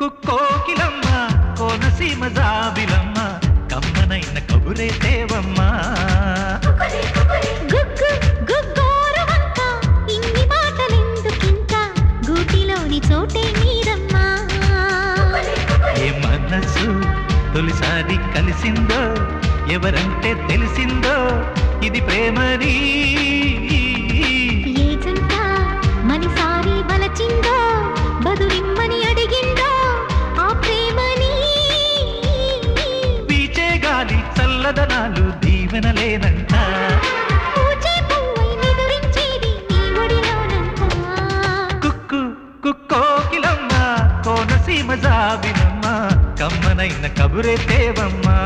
కుక్కోకిలమ్మ కోనసీమ జాబిలమ్మ కమ్మనైన కబురే తేవమ్మా గుగ్గు గుగ్గోరవంక ఇన్ని మాటలెందుకింకా గూటిలోని చోటే మీరమ్మా ఏ మనసు తొలిసారి కలిసిందో ఎవరంటే తెలిసిందో ఇది ప్రేమని ఏ జంట మనిసారి వలచిందో బదులిమ్మని అడిగిందో ఆ ప్రేమని పీచే గాలి చల్లదనాలు దీవెనలేనంట పూచే పువ్వై నిదురించేది నీ ఒడిలోనంట కుక్కు కుక్కోకిలమ్మ కోనసీమ జాబిలమ్మ కమ్మనైన కబురే తేవమ్మా